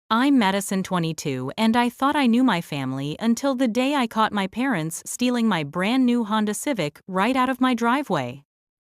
I'm Madison 22 and I thought I knew my family until the day I caught my parents stealing my brand new Honda Civic right out of my driveway.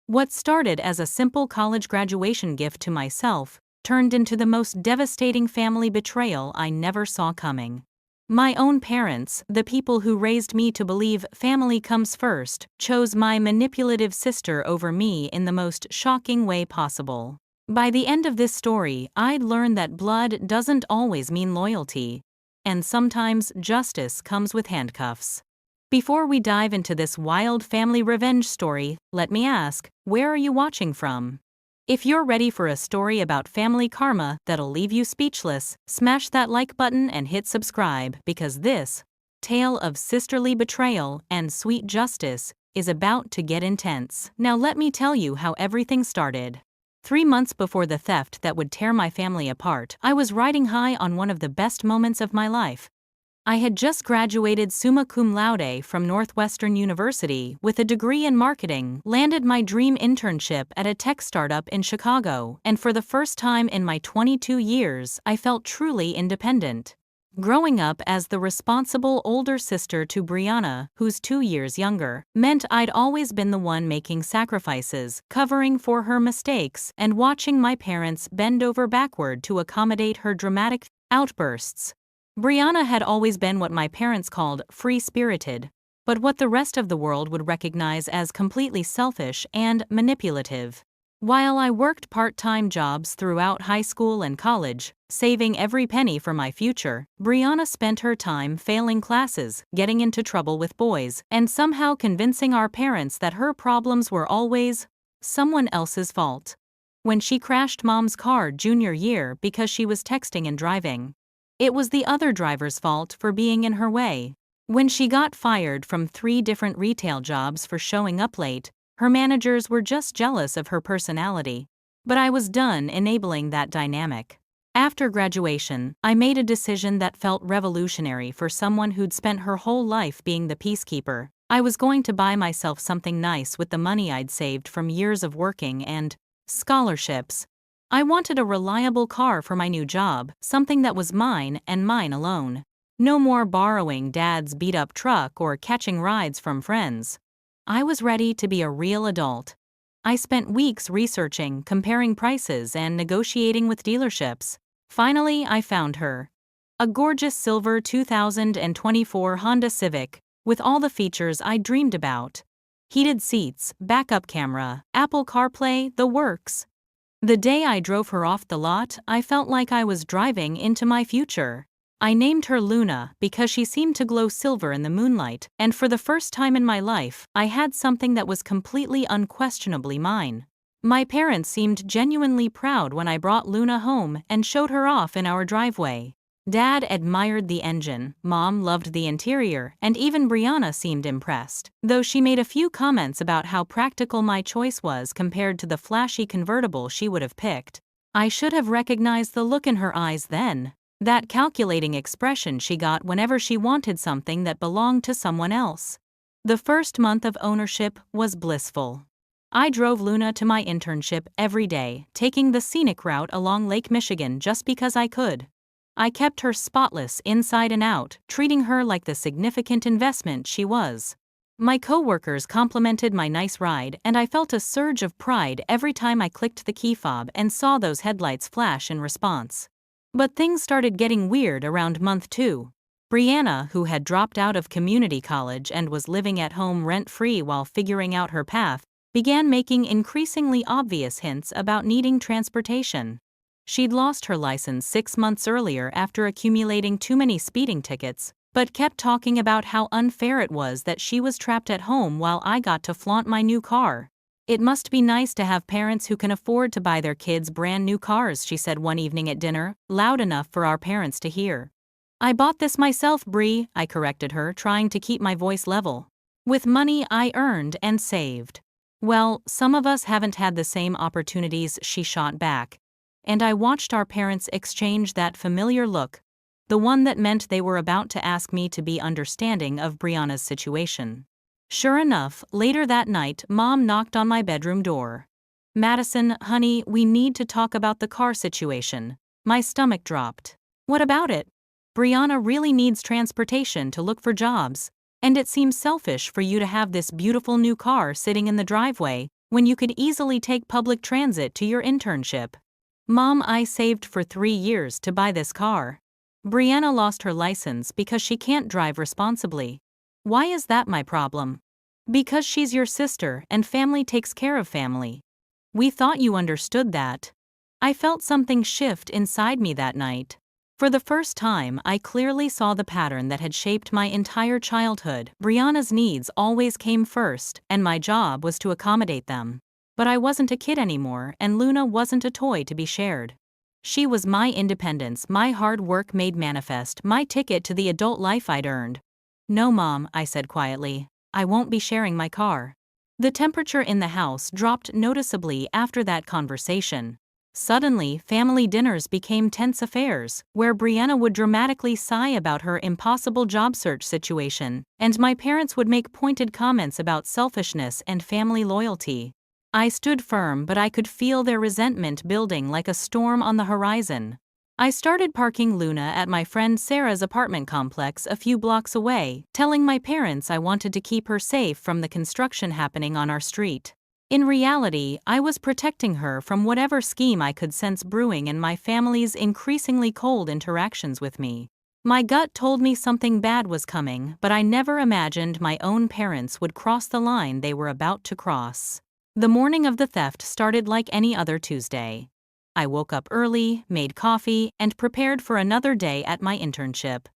What started as a simple college graduation gift to myself turned into the most devastating family betrayal I never saw coming. My own parents, the people who raised me to believe family comes first, chose my manipulative sister over me in the most shocking way possible. By the end of this story, I'd learned that blood doesn't always mean loyalty, and sometimes justice comes with handcuffs. Before we dive into this wild family revenge story, let me ask, where are you watching from? If you're ready for a story about family karma that'll leave you speechless, smash that like button and hit subscribe because this tale of sisterly betrayal and sweet justice is about to get intense. Now let me tell you how everything started. 3 months before the theft that would tear my family apart, I was riding high on one of the best moments of my life. I had just graduated summa cum laude from Northwestern University with a degree in marketing, landed my dream internship at a tech startup in Chicago, and for the first time in my 22 years, I felt truly independent. Growing up as the responsible older sister to Brianna, who's 2 years younger, meant I'd always been the one making sacrifices, covering for her mistakes, and watching my parents bend over backward to accommodate her dramatic outbursts. Brianna had always been what my parents called free-spirited, but what the rest of the world would recognize as completely selfish and manipulative. While I worked part-time jobs throughout high school and college, saving every penny for my future, Brianna spent her time failing classes, getting into trouble with boys, and somehow convincing our parents that her problems were always someone else's fault. When she crashed Mom's car junior year because she was texting and driving, it was the other driver's fault for being in her way. When she got fired from 3 different retail jobs for showing up late, her managers were just jealous of her personality. But I was done enabling that dynamic. After graduation, I made a decision that felt revolutionary for someone who'd spent her whole life being the peacekeeper. I was going to buy myself something nice with the money I'd saved from years of working and scholarships. I wanted a reliable car for my new job, something that was mine and mine alone. No more borrowing Dad's beat-up truck or catching rides from friends. I was ready to be a real adult. I spent weeks researching, comparing prices, and negotiating with dealerships. Finally, I found her. A gorgeous silver 2024 Honda Civic, with all the features I dreamed about. Heated seats, backup camera, Apple CarPlay, the works. The day I drove her off the lot, I felt like I was driving into my future. I named her Luna because she seemed to glow silver in the moonlight, and for the first time in my life, I had something that was completely unquestionably mine. My parents seemed genuinely proud when I brought Luna home and showed her off in our driveway. Dad admired the engine, Mom loved the interior, and even Brianna seemed impressed, though she made a few comments about how practical my choice was compared to the flashy convertible she would have picked. I should have recognized the look in her eyes then. That calculating expression she got whenever she wanted something that belonged to someone else. The first month of ownership was blissful. I drove Luna to my internship every day, taking the scenic route along Lake Michigan just because I could. I kept her spotless inside and out, treating her like the significant investment she was. My coworkers complimented my nice ride, and I felt a surge of pride every time I clicked the key fob and saw those headlights flash in response. But things started getting weird around month 2. Brianna, who had dropped out of community college and was living at home rent-free while figuring out her path, began making increasingly obvious hints about needing transportation. She'd lost her license 6 months earlier after accumulating too many speeding tickets, but kept talking about how unfair it was that she was trapped at home while I got to flaunt my new car. It must be nice to have parents who can afford to buy their kids brand new cars, she said one evening at dinner, loud enough for our parents to hear. I bought this myself, Brie, I corrected her, trying to keep my voice level. With money I earned and saved. Well, some of us haven't had the same opportunities, she shot back. And I watched our parents exchange that familiar look, the one that meant they were about to ask me to be understanding of Brianna's situation. Sure enough, later that night, Mom knocked on my bedroom door. Madison, honey, we need to talk about the car situation. My stomach dropped. What about it? Brianna really needs transportation to look for jobs, and it seems selfish for you to have this beautiful new car sitting in the driveway when you could easily take public transit to your internship. Mom, I saved for 3 years to buy this car. Brianna lost her license because she can't drive responsibly. Why is that my problem? Because she's your sister and family takes care of family. We thought you understood that. I felt something shift inside me that night. For the first time, I clearly saw the pattern that had shaped my entire childhood. Brianna's needs always came first, and my job was to accommodate them. But I wasn't a kid anymore, and Luna wasn't a toy to be shared. She was my independence, my hard work made manifest, my ticket to the adult life I'd earned. No, Mom, I said quietly. I won't be sharing my car. The temperature in the house dropped noticeably after that conversation. Suddenly, family dinners became tense affairs, where Brianna would dramatically sigh about her impossible job search situation, and my parents would make pointed comments about selfishness and family loyalty. I stood firm, but I could feel their resentment building like a storm on the horizon. I started parking Luna at my friend Sarah's apartment complex a few blocks away, telling my parents I wanted to keep her safe from the construction happening on our street. In reality, I was protecting her from whatever scheme I could sense brewing in my family's increasingly cold interactions with me. My gut told me something bad was coming, but I never imagined my own parents would cross the line they were about to cross. The morning of the theft started like any other Tuesday. I woke up early, made coffee, and prepared for another day at my internship.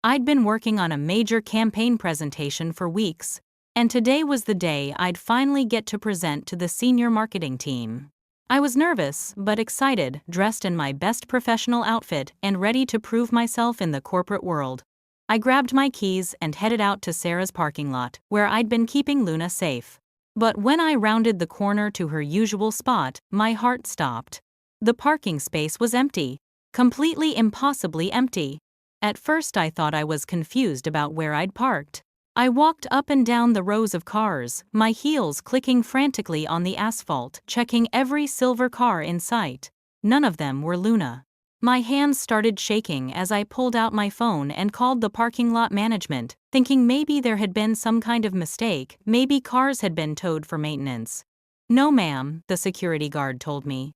I'd been working on a major campaign presentation for weeks, and today was the day I'd finally get to present to the senior marketing team. I was nervous, but excited, dressed in my best professional outfit and ready to prove myself in the corporate world. I grabbed my keys and headed out to Sarah's parking lot, where I'd been keeping Luna safe. But when I rounded the corner to her usual spot, my heart stopped. The parking space was empty. Completely impossibly empty. At first I thought I was confused about where I'd parked. I walked up and down the rows of cars, my heels clicking frantically on the asphalt, checking every silver car in sight. None of them were Luna. My hands started shaking as I pulled out my phone and called the parking lot management, thinking maybe there had been some kind of mistake, maybe cars had been towed for maintenance. No, ma'am, the security guard told me.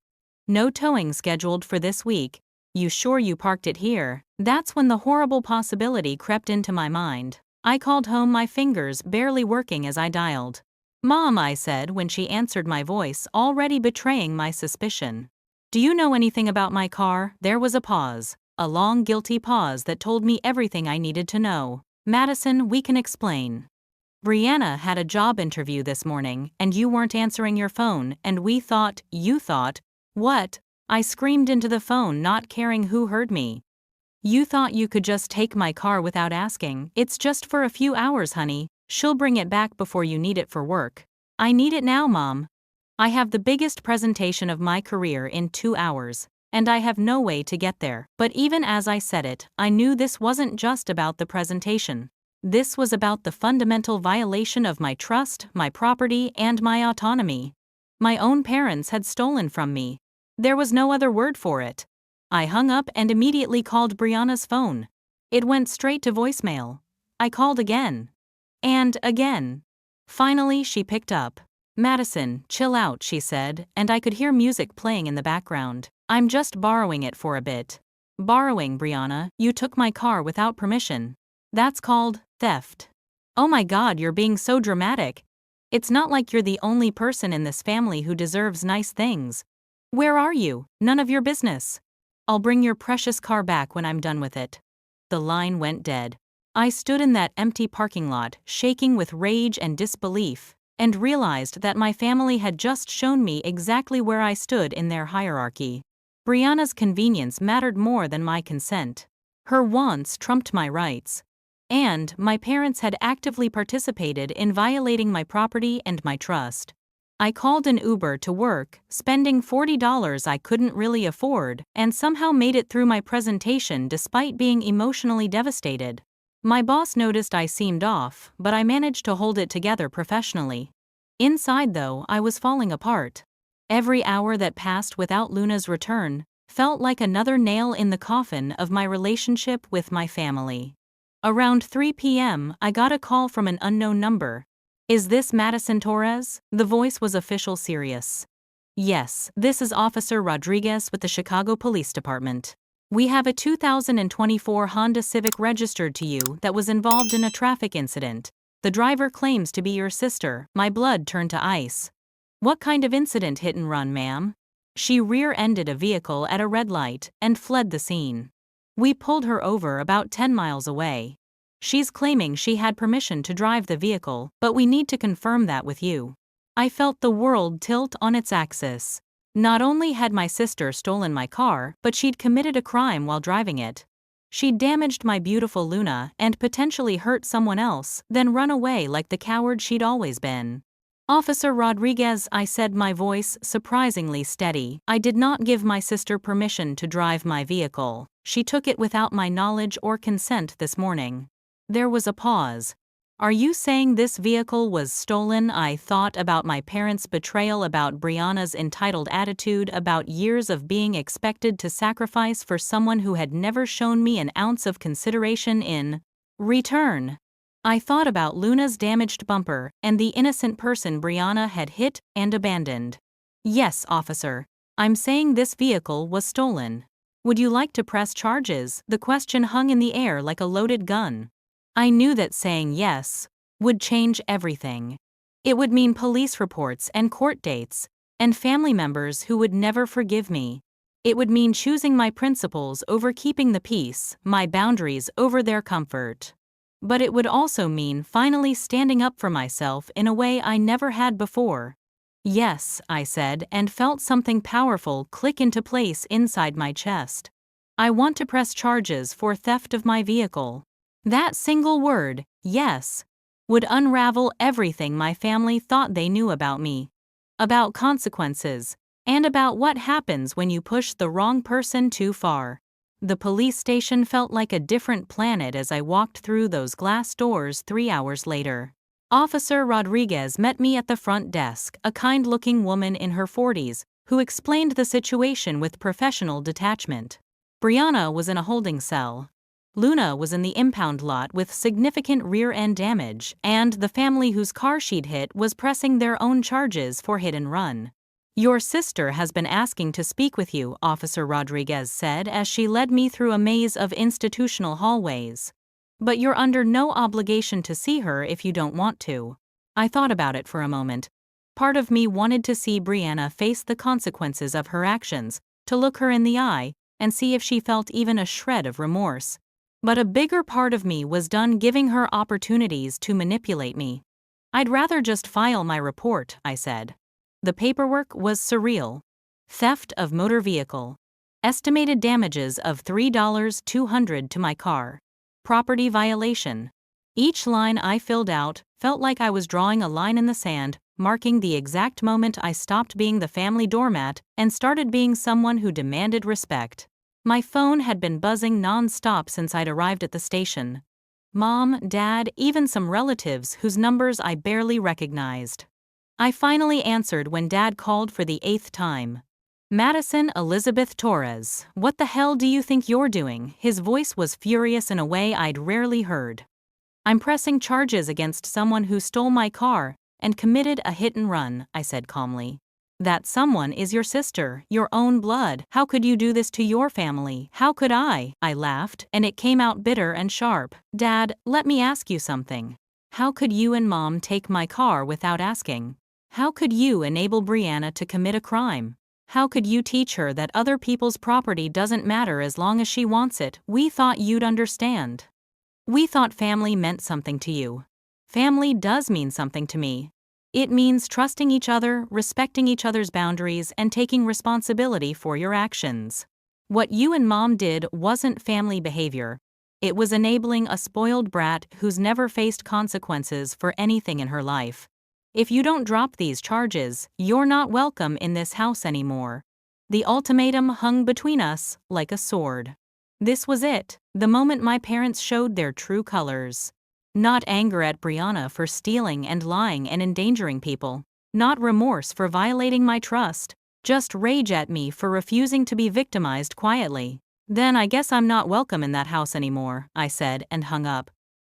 No towing scheduled for this week. You sure you parked it here? That's when the horrible possibility crept into my mind. I called home, my fingers barely working as I dialed. Mom, I said when she answered my voice, already betraying my suspicion. Do you know anything about my car? There was a pause. A long, guilty pause that told me everything I needed to know. Madison, we can explain. Brianna had a job interview this morning, and you weren't answering your phone, and you thought, what? I screamed into the phone, not caring who heard me. You thought you could just take my car without asking. It's just for a few hours, honey. She'll bring it back before you need it for work. I need it now, Mom. I have the biggest presentation of my career in 2 hours, and I have no way to get there. But even as I said it, I knew this wasn't just about the presentation. This was about the fundamental violation of my trust, my property, and my autonomy. My own parents had stolen from me. There was no other word for it. I hung up and immediately called Brianna's phone. It went straight to voicemail. I called again. And again. Finally, she picked up. Madison, chill out, she said, and I could hear music playing in the background. I'm just borrowing it for a bit. Borrowing, Brianna, you took my car without permission. That's called theft. Oh my God, you're being so dramatic. It's not like you're the only person in this family who deserves nice things. Where are you? None of your business. I'll bring your precious car back when I'm done with it. The line went dead. I stood in that empty parking lot, shaking with rage and disbelief, and realized that my family had just shown me exactly where I stood in their hierarchy. Brianna's convenience mattered more than my consent. Her wants trumped my rights. And my parents had actively participated in violating my property and my trust. I called an Uber to work, spending $40 I couldn't really afford, and somehow made it through my presentation despite being emotionally devastated. My boss noticed I seemed off, but I managed to hold it together professionally. Inside, though, I was falling apart. Every hour that passed without Luna's return felt like another nail in the coffin of my relationship with my family. Around 3 p.m., I got a call from an unknown number. "Is this Madison Torres?" The voice was official serious. "Yes, this is Officer Rodriguez with the Chicago Police Department. We have a 2024 Honda Civic registered to you that was involved in a traffic incident. The driver claims to be your sister." My blood turned to ice. "What kind of incident? Hit and run, ma'am?" "She rear-ended a vehicle at a red light and fled the scene. We pulled her over about 10 miles away. She's claiming she had permission to drive the vehicle, but we need to confirm that with you." I felt the world tilt on its axis. Not only had my sister stolen my car, but she'd committed a crime while driving it. She'd damaged my beautiful Luna and potentially hurt someone else, then run away like the coward she'd always been. "Officer Rodriguez," I said, my voice surprisingly steady, "I did not give my sister permission to drive my vehicle. She took it without my knowledge or consent this morning." There was a pause. "Are you saying this vehicle was stolen?" I thought about my parents' betrayal, about Brianna's entitled attitude, about years of being expected to sacrifice for someone who had never shown me an ounce of consideration in return. I thought about Luna's damaged bumper and the innocent person Brianna had hit and abandoned. "Yes, officer. I'm saying this vehicle was stolen. Would you like to press charges?" The question hung in the air like a loaded gun. I knew that saying yes would change everything. It would mean police reports and court dates, and family members who would never forgive me. It would mean choosing my principles over keeping the peace, my boundaries over their comfort. But it would also mean finally standing up for myself in a way I never had before. "Yes," I said, and felt something powerful click into place inside my chest. "I want to press charges for theft of my vehicle." That single word, yes, would unravel everything my family thought they knew about me, about consequences, and about what happens when you push the wrong person too far. The police station felt like a different planet as I walked through those glass doors 3 hours later. Officer Rodriguez met me at the front desk, a kind-looking woman in her 40s, who explained the situation with professional detachment. Brianna was in a holding cell. Luna was in the impound lot with significant rear-end damage, and the family whose car she'd hit was pressing their own charges for hit and run. "Your sister has been asking to speak with you," Officer Rodriguez said as she led me through a maze of institutional hallways. "But you're under no obligation to see her if you don't want to." I thought about it for a moment. Part of me wanted to see Brianna face the consequences of her actions, to look her in the eye, and see if she felt even a shred of remorse. But a bigger part of me was done giving her opportunities to manipulate me. "I'd rather just file my report," I said. The paperwork was surreal. Theft of motor vehicle. Estimated damages of $3,200 to my car. Property violation. Each line I filled out felt like I was drawing a line in the sand, marking the exact moment I stopped being the family doormat and started being someone who demanded respect. My phone had been buzzing non-stop since I'd arrived at the station. Mom, Dad, even some relatives whose numbers I barely recognized. I finally answered when Dad called for the 8th time. "Madison Elizabeth Torres, what the hell do you think you're doing?" His voice was furious in a way I'd rarely heard. "I'm pressing charges against someone who stole my car and committed a hit and run," I said calmly. "That someone is your sister, your own blood. How could you do this to your family? How could I?" I laughed, and it came out bitter and sharp. "Dad, let me ask you something. How could you and Mom take my car without asking? How could you enable Brianna to commit a crime? How could you teach her that other people's property doesn't matter as long as she wants it? We thought you'd understand. We thought family meant something to you. Family does mean something to me. It means trusting each other, respecting each other's boundaries, and taking responsibility for your actions. What you and Mom did wasn't family behavior. It was enabling a spoiled brat who's never faced consequences for anything in her life. If you don't drop these charges, you're not welcome in this house anymore." The ultimatum hung between us like a sword. This was it, the moment my parents showed their true colors. Not anger at Brianna for stealing and lying and endangering people. Not remorse for violating my trust. Just rage at me for refusing to be victimized quietly. Then I guess I'm not welcome in that house anymore, I said and hung up.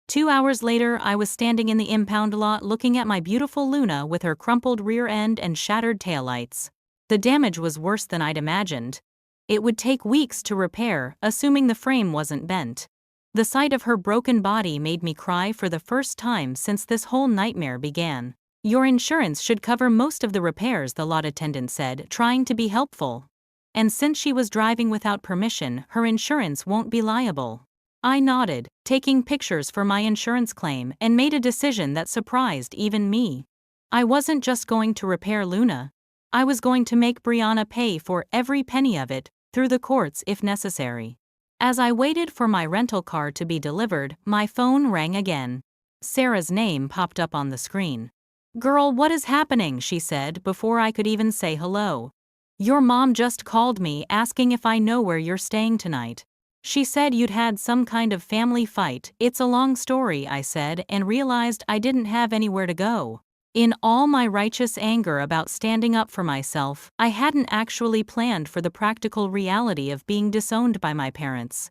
2 hours later, I was standing in the impound lot looking at my beautiful Luna with her crumpled rear end and shattered taillights. The damage was worse than I'd imagined. It would take weeks to repair, assuming the frame wasn't bent. The sight of her broken body made me cry for the first time since this whole nightmare began. Your insurance should cover most of the repairs, the lot attendant said, trying to be helpful. And since she was driving without permission, her insurance won't be liable. I nodded, taking pictures for my insurance claim, and made a decision that surprised even me. I wasn't just going to repair Luna. I was going to make Brianna pay for every penny of it, through the courts if necessary. As I waited for my rental car to be delivered, my phone rang again. Sarah's name popped up on the screen. "Girl, what is happening?" she said before I could even say hello. "Your mom just called me asking if I know where you're staying tonight. She said you'd had some kind of family fight." "It's a long story," I said, and realized I didn't have anywhere to go. In all my righteous anger about standing up for myself, I hadn't actually planned for the practical reality of being disowned by my parents.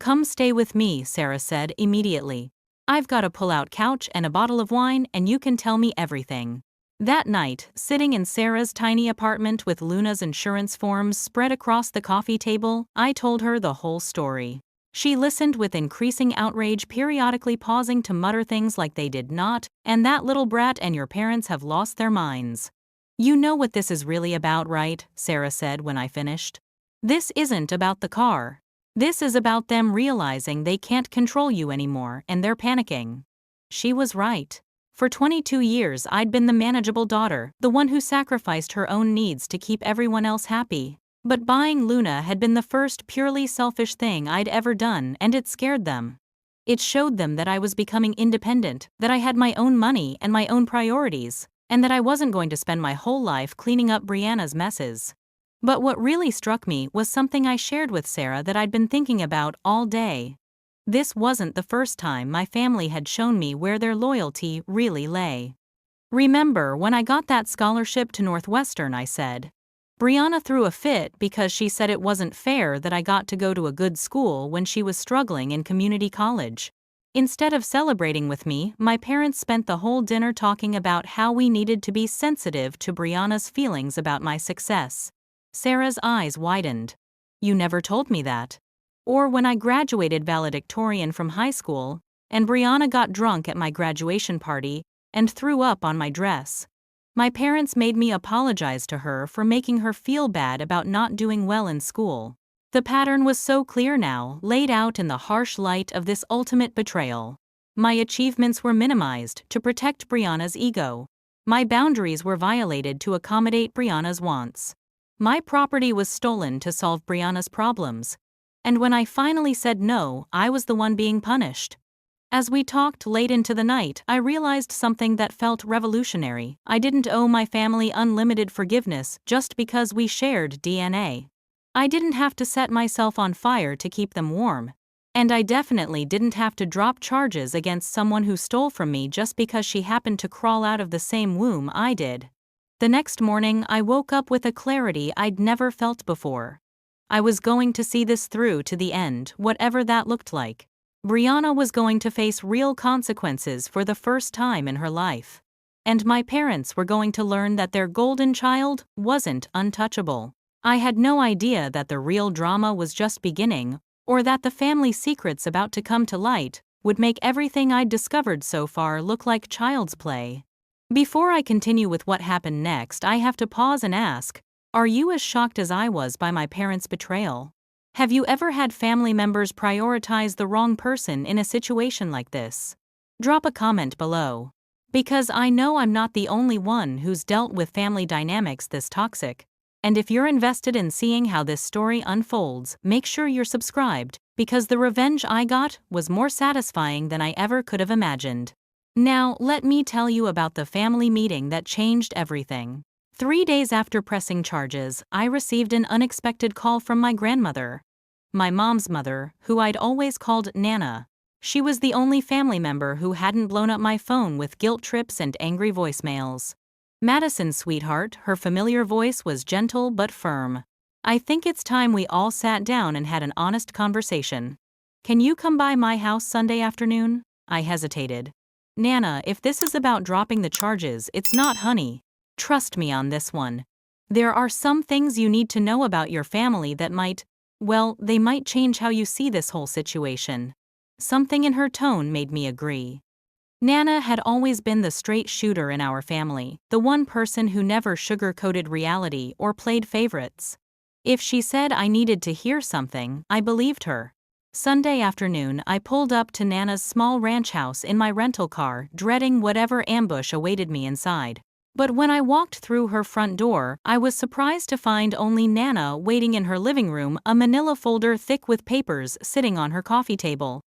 "Come stay with me," Sarah said immediately. "I've got a pull-out couch and a bottle of wine, and you can tell me everything." That night, sitting in Sarah's tiny apartment with Luna's insurance forms spread across the coffee table, I told her the whole story. She listened with increasing outrage, periodically pausing to mutter things like "they did not," and "that little brat and your parents have lost their minds." "You know what this is really about, right?" Sarah said when I finished. "This isn't about the car. This is about them realizing they can't control you anymore, and they're panicking." She was right. For 22 years I'd been the manageable daughter, the one who sacrificed her own needs to keep everyone else happy. But buying Luna had been the first purely selfish thing I'd ever done, and it scared them. It showed them that I was becoming independent, that I had my own money and my own priorities, and that I wasn't going to spend my whole life cleaning up Brianna's messes. But what really struck me was something I shared with Sarah that I'd been thinking about all day. This wasn't the first time my family had shown me where their loyalty really lay. "Remember when I got that scholarship to Northwestern?" I said. "Brianna threw a fit because she said it wasn't fair that I got to go to a good school when she was struggling in community college. Instead of celebrating with me, my parents spent the whole dinner talking about how we needed to be sensitive to Brianna's feelings about my success." Sarah's eyes widened. "You never told me that." Or when I graduated valedictorian from high school, and Brianna got drunk at my graduation party and threw up on my dress. My parents made me apologize to her for making her feel bad about not doing well in school. The pattern was so clear now, laid out in the harsh light of this ultimate betrayal. My achievements were minimized to protect Brianna's ego. My boundaries were violated to accommodate Brianna's wants. My property was stolen to solve Brianna's problems. And when I finally said no, I was the one being punished. As we talked late into the night, I realized something that felt revolutionary. I didn't owe my family unlimited forgiveness just because we shared DNA. I didn't have to set myself on fire to keep them warm. And I definitely didn't have to drop charges against someone who stole from me just because she happened to crawl out of the same womb I did. The next morning, I woke up with a clarity I'd never felt before. I was going to see this through to the end, whatever that looked like. Brianna was going to face real consequences for the first time in her life. And my parents were going to learn that their golden child wasn't untouchable. I had no idea that the real drama was just beginning, or that the family secrets about to come to light would make everything I'd discovered so far look like child's play. Before I continue with what happened next, I have to pause and ask, are you as shocked as I was by my parents' betrayal? Have you ever had family members prioritize the wrong person in a situation like this? Drop a comment below. Because I know I'm not the only one who's dealt with family dynamics this toxic. And if you're invested in seeing how this story unfolds, make sure you're subscribed, because the revenge I got was more satisfying than I ever could have imagined. Now, let me tell you about the family meeting that changed everything. 3 days after pressing charges, I received an unexpected call from my grandmother. My mom's mother, who I'd always called Nana. She was the only family member who hadn't blown up my phone with guilt trips and angry voicemails. Madison, sweetheart, her familiar voice was gentle but firm. I think it's time we all sat down and had an honest conversation. Can you come by my house Sunday afternoon? I hesitated. Nana, if this is about dropping the charges, it's not, honey. Trust me on this one. There are some things you need to know about your family that might, well, they might change how you see this whole situation. Something in her tone made me agree. Nana had always been the straight shooter in our family, the one person who never sugar-coated reality or played favorites. If she said I needed to hear something, I believed her. Sunday afternoon, I pulled up to Nana's small ranch house in my rental car, dreading whatever ambush awaited me inside. But when I walked through her front door, I was surprised to find only Nana waiting in her living room, a manila folder thick with papers sitting on her coffee table.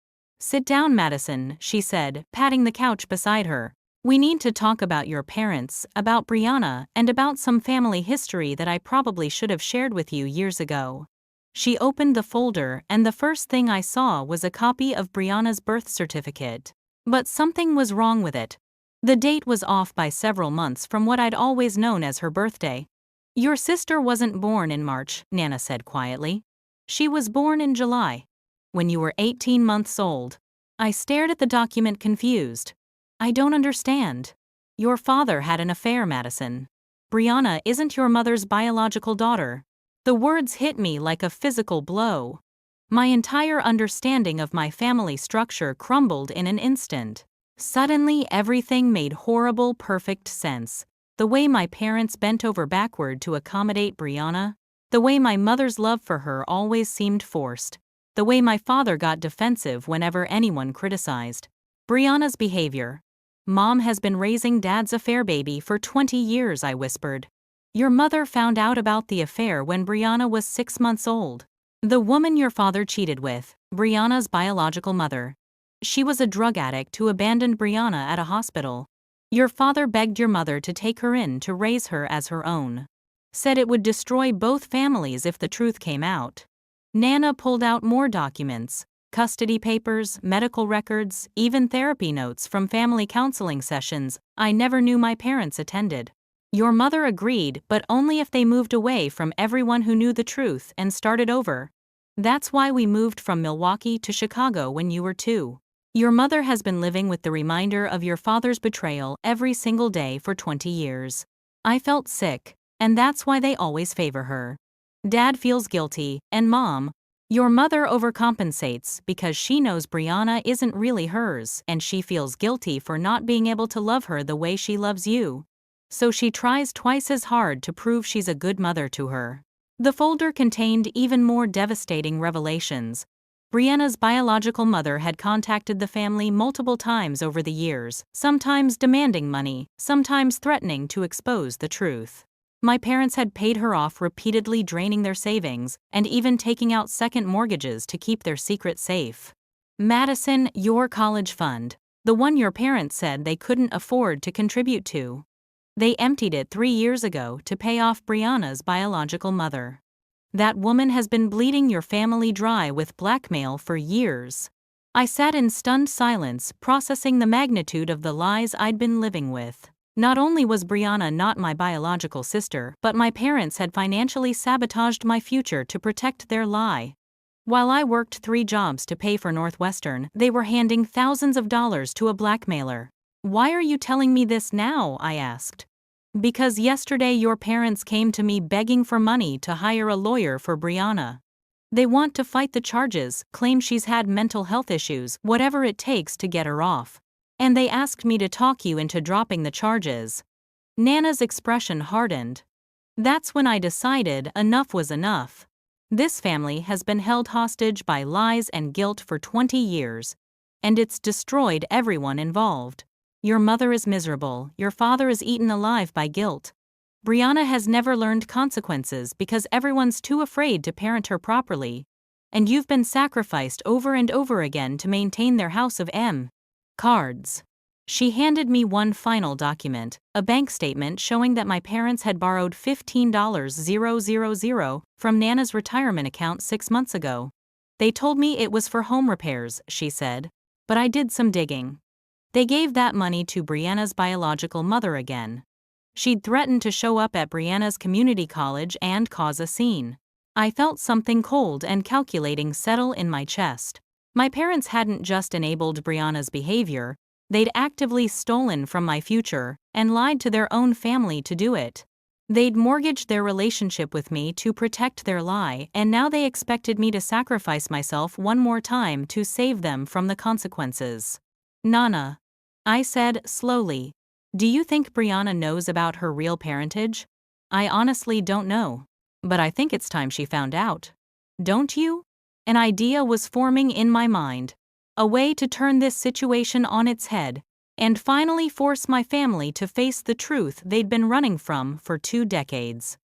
Sit down, Madison, she said, patting the couch beside her. We need to talk about your parents, about Brianna, and about some family history that I probably should have shared with you years ago. She opened the folder, and the first thing I saw was a copy of Brianna's birth certificate. But something was wrong with it. The date was off by several months from what I'd always known as her birthday. Your sister wasn't born in March, Nana said quietly. She was born in July. When you were 18 months old. I stared at the document confused. I don't understand. Your father had an affair, Madison. Brianna isn't your mother's biological daughter. The words hit me like a physical blow. My entire understanding of my family structure crumbled in an instant. Suddenly, everything made horrible, perfect sense. The way my parents bent over backward to accommodate Brianna. The way my mother's love for her always seemed forced. The way my father got defensive whenever anyone criticized Brianna's behavior. Mom has been raising Dad's affair baby for 20 years, I whispered. Your mother found out about the affair when Brianna was 6 months old. The woman your father cheated with, Brianna's biological mother. She was a drug addict who abandoned Brianna at a hospital. Your father begged your mother to take her in to raise her as her own. Said it would destroy both families if the truth came out. Nana pulled out more documents, custody papers, medical records, even therapy notes from family counseling sessions I never knew my parents attended. Your mother agreed, but only if they moved away from everyone who knew the truth and started over. That's why we moved from Milwaukee to Chicago when you were 2. Your mother has been living with the reminder of your father's betrayal every single day for 20 years. I felt sick, and that's why they always favor her. Dad feels guilty, and Mom, your mother overcompensates because she knows Brianna isn't really hers and she feels guilty for not being able to love her the way she loves you. So she tries twice as hard to prove she's a good mother to her. The folder contained even more devastating revelations. Brianna's biological mother had contacted the family multiple times over the years, sometimes demanding money, sometimes threatening to expose the truth. My parents had paid her off, repeatedly draining their savings, and even taking out second mortgages to keep their secret safe. Madison, your college fund, the one your parents said they couldn't afford to contribute to. They emptied it 3 years ago to pay off Brianna's biological mother. That woman has been bleeding your family dry with blackmail for years. I sat in stunned silence, processing the magnitude of the lies I'd been living with. Not only was Brianna not my biological sister, but my parents had financially sabotaged my future to protect their lie. While I worked 3 jobs to pay for Northwestern, they were handing thousands of dollars to a blackmailer. Why are you telling me this now? I asked. Because yesterday your parents came to me begging for money to hire a lawyer for Brianna. They want to fight the charges, claim she's had mental health issues, whatever it takes to get her off. And they asked me to talk you into dropping the charges. Nana's expression hardened. That's when I decided enough was enough. This family has been held hostage by lies and guilt for 20 years. And it's destroyed everyone involved. Your mother is miserable, your father is eaten alive by guilt. Brianna has never learned consequences because everyone's too afraid to parent her properly. And you've been sacrificed over and over again to maintain their house of cards. She handed me one final document, a bank statement showing that my parents had borrowed $15,000 from Nana's retirement account 6 months ago. They told me it was for home repairs, she said. But I did some digging. They gave that money to Brianna's biological mother again. She'd threatened to show up at Brianna's community college and cause a scene. I felt something cold and calculating settle in my chest. My parents hadn't just enabled Brianna's behavior, they'd actively stolen from my future and lied to their own family to do it. They'd mortgaged their relationship with me to protect their lie, and now they expected me to sacrifice myself one more time to save them from the consequences. Nana, I said slowly, do you think Brianna knows about her real parentage? I honestly don't know. But I think it's time she found out. Don't you? An idea was forming in my mind. A way to turn this situation on its head and finally force my family to face the truth they'd been running from for 2 decades.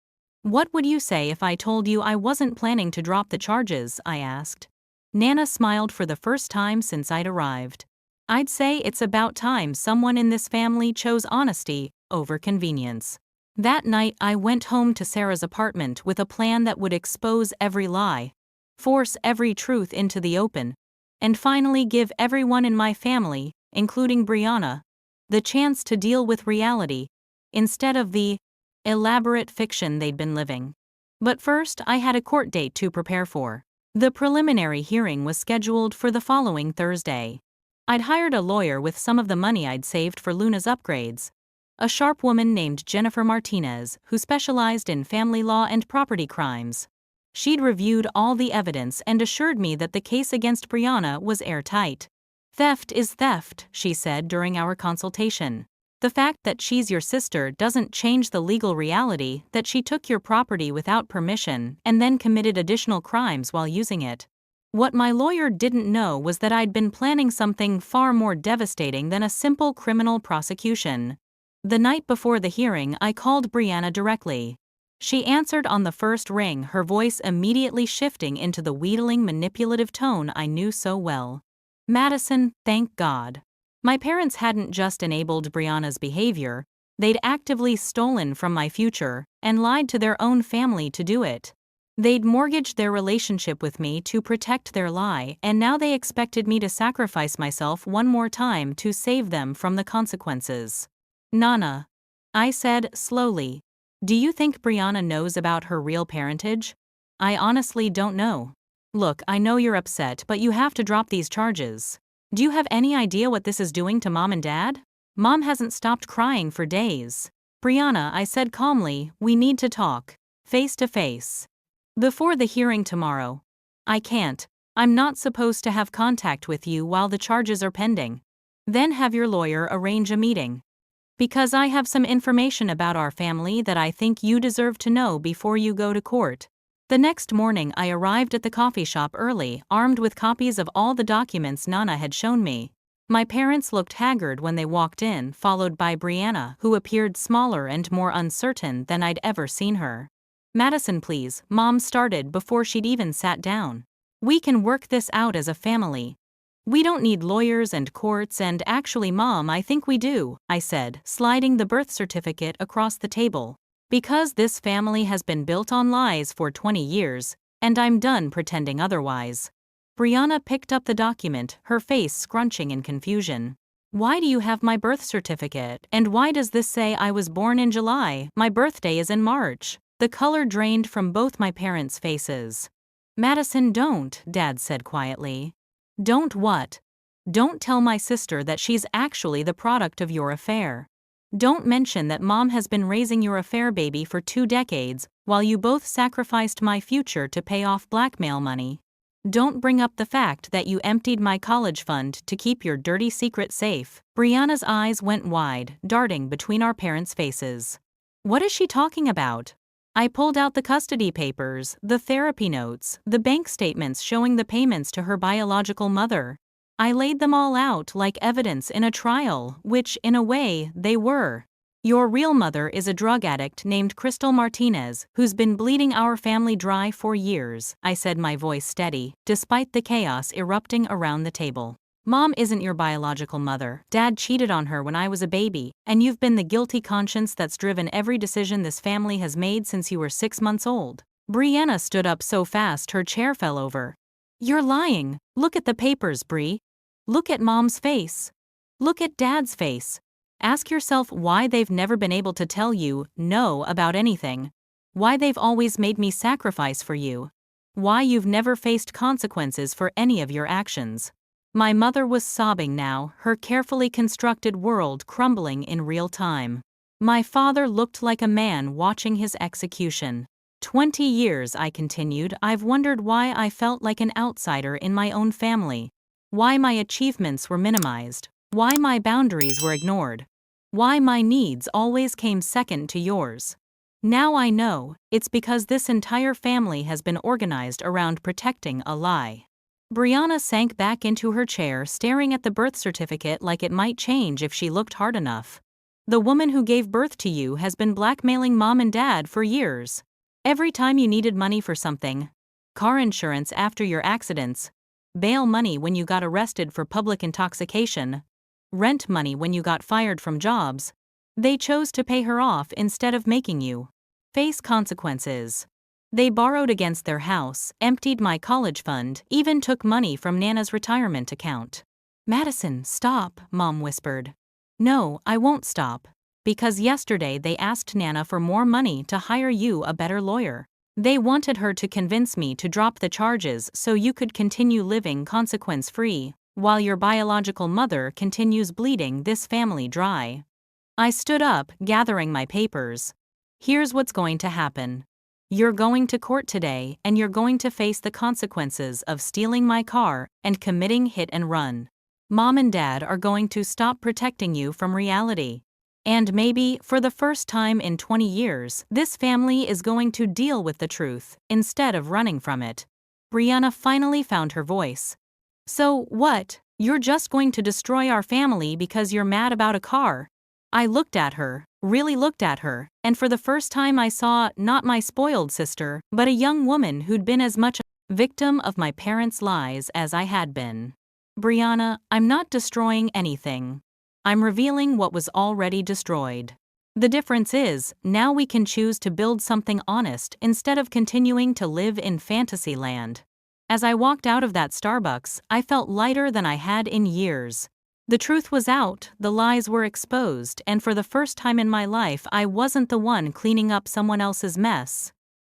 What would you say if I told you I wasn't planning to drop the charges? I asked. Nana smiled for the first time since I'd arrived. I'd say it's about time someone in this family chose honesty over convenience. That night I went home to Sarah's apartment with a plan that would expose every lie, force every truth into the open, and finally give everyone in my family, including Brianna, the chance to deal with reality, instead of the elaborate fiction they'd been living. But first, I had a court date to prepare for. The preliminary hearing was scheduled for the following Thursday. I'd hired a lawyer with some of the money I'd saved for Luna's upgrades, a sharp woman named Jennifer Martinez who specialized in family law and property crimes. She'd reviewed all the evidence and assured me that the case against Brianna was airtight. Theft is theft, she said during our consultation. The fact that she's your sister doesn't change the legal reality that she took your property without permission and then committed additional crimes while using it. What my lawyer didn't know was that I'd been planning something far more devastating than a simple criminal prosecution. The night before the hearing, I called Brianna directly. She answered on the first ring, her voice immediately shifting into the wheedling, manipulative tone I knew so well. Madison, thank God. My parents hadn't just enabled Brianna's behavior, they'd actively stolen from my future and lied to their own family to do it. They'd mortgaged their relationship with me to protect their lie, and now they expected me to sacrifice myself one more time to save them from the consequences. Nana, I said slowly, do you think Brianna knows about her real parentage? I honestly don't know. Look, I know you're upset, but you have to drop these charges. Do you have any idea what this is doing to Mom and Dad? Mom hasn't stopped crying for days. Brianna, I said calmly, we need to talk, face to face. Before the hearing tomorrow. I can't. I'm not supposed to have contact with you while the charges are pending. Then have your lawyer arrange a meeting. Because I have some information about our family that I think you deserve to know before you go to court. The next morning I arrived at the coffee shop early, armed with copies of all the documents Nana had shown me. My parents looked haggard when they walked in, followed by Brianna, who appeared smaller and more uncertain than I'd ever seen her. Madison, please, Mom started before she'd even sat down. We can work this out as a family. We don't need lawyers and courts, and actually, Mom, I think we do, I said, sliding the birth certificate across the table. Because this family has been built on lies for 20 years, and I'm done pretending otherwise. Brianna picked up the document, her face scrunching in confusion. Why do you have my birth certificate? And why does this say I was born in July? My birthday is in March. The color drained from both my parents' faces. Madison, don't, Dad said quietly. Don't what? Don't tell my sister that she's actually the product of your affair. Don't mention that Mom has been raising your affair baby for 2 decades while you both sacrificed my future to pay off blackmail money. Don't bring up the fact that you emptied my college fund to keep your dirty secret safe. Brianna's eyes went wide, darting between our parents' faces. What is she talking about? I pulled out the custody papers, the therapy notes, the bank statements showing the payments to her biological mother. I laid them all out like evidence in a trial, which, in a way, they were. Your real mother is a drug addict named Crystal Martinez, who's been bleeding our family dry for years, I said, my voice steady, despite the chaos erupting around the table. Mom isn't your biological mother. Dad cheated on her when I was a baby, and you've been the guilty conscience that's driven every decision this family has made since you were 6 months old. Brianna stood up so fast her chair fell over. You're lying. Look at the papers, Bri. Look at Mom's face. Look at Dad's face. Ask yourself why they've never been able to tell you no about anything. Why they've always made me sacrifice for you. Why you've never faced consequences for any of your actions. My mother was sobbing now, her carefully constructed world crumbling in real time. My father looked like a man watching his execution. 20 years, I continued, I've wondered why I felt like an outsider in my own family. Why my achievements were minimized. Why my boundaries were ignored. Why my needs always came second to yours. Now I know, it's because this entire family has been organized around protecting a lie. Brianna sank back into her chair, staring at the birth certificate like it might change if she looked hard enough. The woman who gave birth to you has been blackmailing mom and dad for years. Every time you needed money for something, car insurance after your accidents, bail money when you got arrested for public intoxication, rent money when you got fired from jobs, they chose to pay her off instead of making you face consequences. They borrowed against their house, emptied my college fund, even took money from Nana's retirement account. Madison, stop, Mom whispered. No, I won't stop. Because yesterday they asked Nana for more money to hire you a better lawyer. They wanted her to convince me to drop the charges so you could continue living consequence-free, while your biological mother continues bleeding this family dry. I stood up, gathering my papers. Here's what's going to happen. You're going to court today, and you're going to face the consequences of stealing my car and committing hit and run. Mom and Dad are going to stop protecting you from reality. And maybe, for the first time in 20 years, this family is going to deal with the truth, instead of running from it. Brianna finally found her voice. So, what? You're just going to destroy our family because you're mad about a car? I looked at her, really looked at her, and for the first time I saw not my spoiled sister, but a young woman who'd been as much a victim of my parents' lies as I had been. Brianna, I'm not destroying anything. I'm revealing what was already destroyed. The difference is, now we can choose to build something honest instead of continuing to live in fantasy land. As I walked out of that Starbucks, I felt lighter than I had in years. The truth was out, the lies were exposed, and for the first time in my life I wasn't the one cleaning up someone else's mess.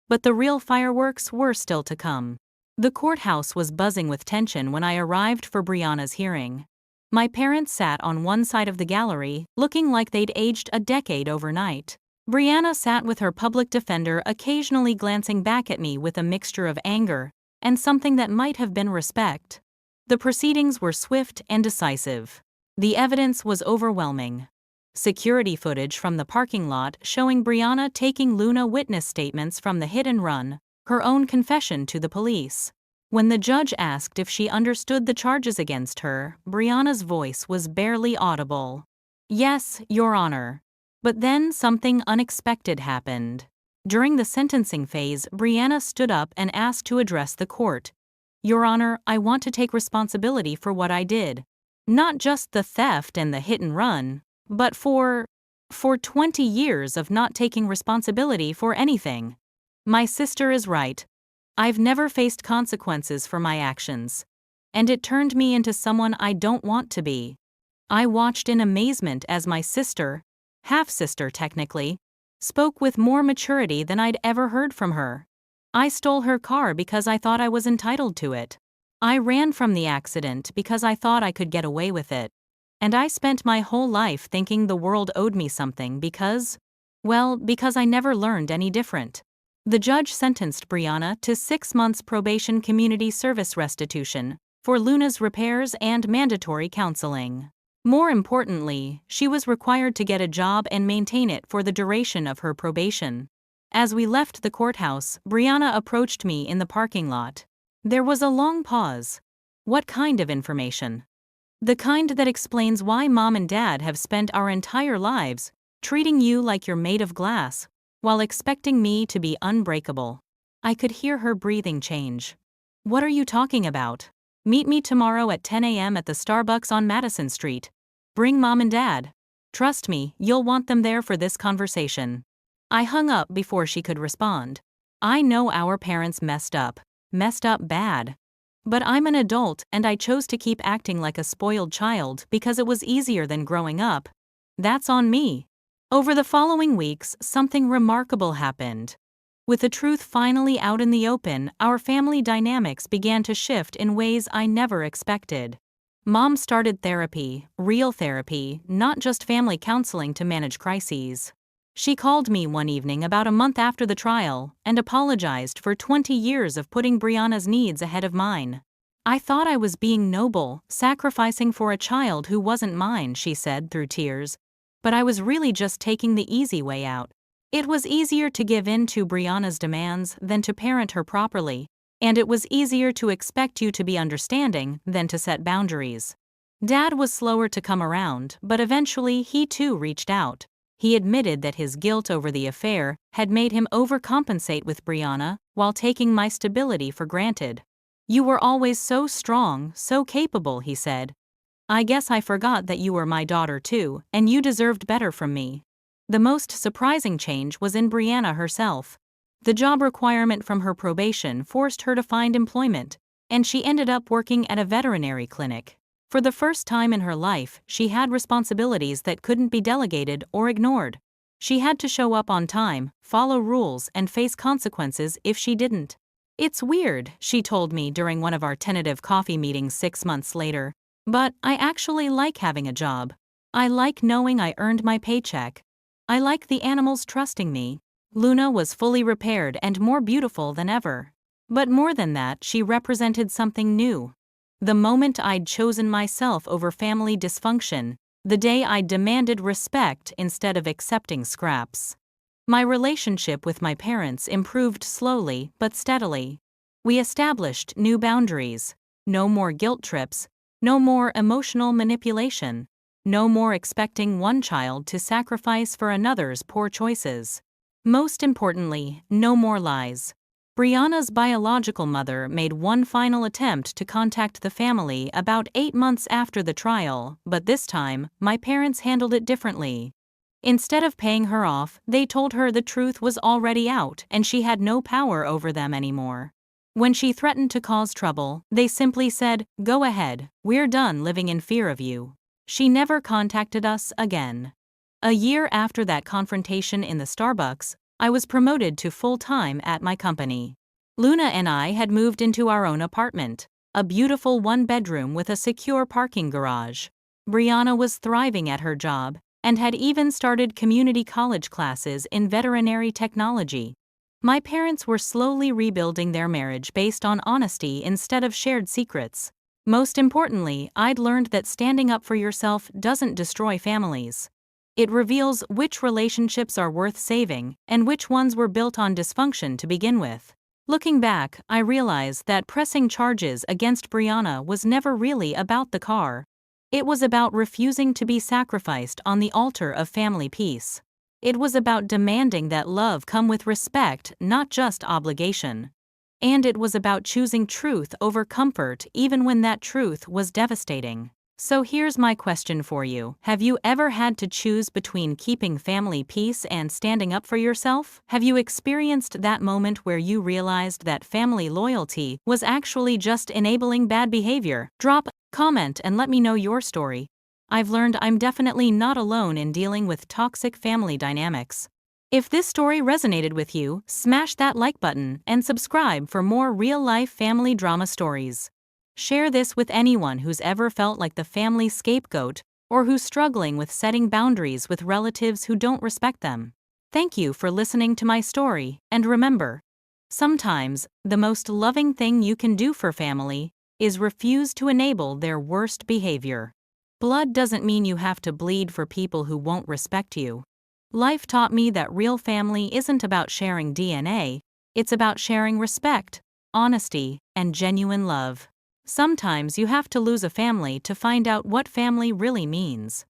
But the real fireworks were still to come. The courthouse was buzzing with tension when I arrived for Brianna's hearing. My parents sat on one side of the gallery, looking like they'd aged a decade overnight. Brianna sat with her public defender occasionally glancing back at me with a mixture of anger and something that might have been respect. The proceedings were swift and decisive. The evidence was overwhelming. Security footage from the parking lot showing Brianna taking Luna witness statements from the hit and run, her own confession to the police. When the judge asked if she understood the charges against her, Brianna's voice was barely audible. Yes, Your Honor. But then something unexpected happened. During the sentencing phase, Brianna stood up and asked to address the court. Your Honor, I want to take responsibility for what I did. Not just the theft and the hit and run, but for 20 years of not taking responsibility for anything. My sister is right. I've never faced consequences for my actions. And it turned me into someone I don't want to be. I watched in amazement as my sister, half-sister technically, spoke with more maturity than I'd ever heard from her. I stole her car because I thought I was entitled to it. I ran from the accident because I thought I could get away with it. And I spent my whole life thinking the world owed me something because I never learned any different. The judge sentenced Brianna to 6 months probation community service restitution for Luna's repairs and mandatory counseling. More importantly, she was required to get a job and maintain it for the duration of her probation. As we left the courthouse, Brianna approached me in the parking lot. There was a long pause. What kind of information? The kind that explains why Mom and Dad have spent our entire lives treating you like you're made of glass, while expecting me to be unbreakable. I could hear her breathing change. What are you talking about? Meet me tomorrow at 10 a.m. at the Starbucks on Madison Street. Bring Mom and Dad. Trust me, you'll want them there for this conversation. I hung up before she could respond. I know our parents messed up bad. But I'm an adult and I chose to keep acting like a spoiled child because it was easier than growing up. That's on me. Over the following weeks, something remarkable happened. With the truth finally out in the open, our family dynamics began to shift in ways I never expected. Mom started therapy, real therapy, not just family counseling to manage crises. She called me one evening about a month after the trial and apologized for 20 years of putting Brianna's needs ahead of mine. I thought I was being noble, sacrificing for a child who wasn't mine, she said through tears. But I was really just taking the easy way out. It was easier to give in to Brianna's demands than to parent her properly, and it was easier to expect you to be understanding than to set boundaries. Dad was slower to come around, but eventually he too reached out. He admitted that his guilt over the affair had made him overcompensate with Brianna while taking my stability for granted. "You were always so strong, so capable," he said. "I guess I forgot that you were my daughter too, and you deserved better from me." The most surprising change was in Brianna herself. The job requirement from her probation forced her to find employment, and she ended up working at a veterinary clinic. For the first time in her life, she had responsibilities that couldn't be delegated or ignored. She had to show up on time, follow rules, and face consequences if she didn't. "It's weird," she told me during one of our tentative coffee meetings 6 months later, "but I actually like having a job. I like knowing I earned my paycheck. I like the animals trusting me." Luna was fully repaired and more beautiful than ever. But more than that, she represented something new. The moment I'd chosen myself over family dysfunction, the day I demanded respect instead of accepting scraps. My relationship with my parents improved slowly but steadily. We established new boundaries. No more guilt trips, no more emotional manipulation, no more expecting one child to sacrifice for another's poor choices. Most importantly, no more lies. Brianna's biological mother made one final attempt to contact the family about 8 months after the trial, but this time, my parents handled it differently. Instead of paying her off, they told her the truth was already out and she had no power over them anymore. When she threatened to cause trouble, they simply said, "Go ahead, we're done living in fear of you." She never contacted us again. A year after that confrontation in the Starbucks, I was promoted to full-time at my company. Luna and I had moved into our own apartment, a beautiful one-bedroom with a secure parking garage. Brianna was thriving at her job and had even started community college classes in veterinary technology. My parents were slowly rebuilding their marriage based on honesty instead of shared secrets. Most importantly, I'd learned that standing up for yourself doesn't destroy families. It reveals which relationships are worth saving and which ones were built on dysfunction to begin with. Looking back, I realize that pressing charges against Brianna was never really about the car. It was about refusing to be sacrificed on the altar of family peace. It was about demanding that love come with respect, not just obligation. And it was about choosing truth over comfort even when that truth was devastating. So here's my question for you. Have you ever had to choose between keeping family peace and standing up for yourself? Have you experienced that moment where you realized that family loyalty was actually just enabling bad behavior? Drop a comment and let me know your story. I've learned I'm definitely not alone in dealing with toxic family dynamics. If this story resonated with you, smash that like button and subscribe for more real-life family drama stories. Share this with anyone who's ever felt like the family scapegoat or who's struggling with setting boundaries with relatives who don't respect them. Thank you for listening to my story, and remember, sometimes the most loving thing you can do for family is refuse to enable their worst behavior. Blood doesn't mean you have to bleed for people who won't respect you. Life taught me that real family isn't about sharing DNA, it's about sharing respect, honesty, and genuine love. Sometimes you have to lose a family to find out what family really means.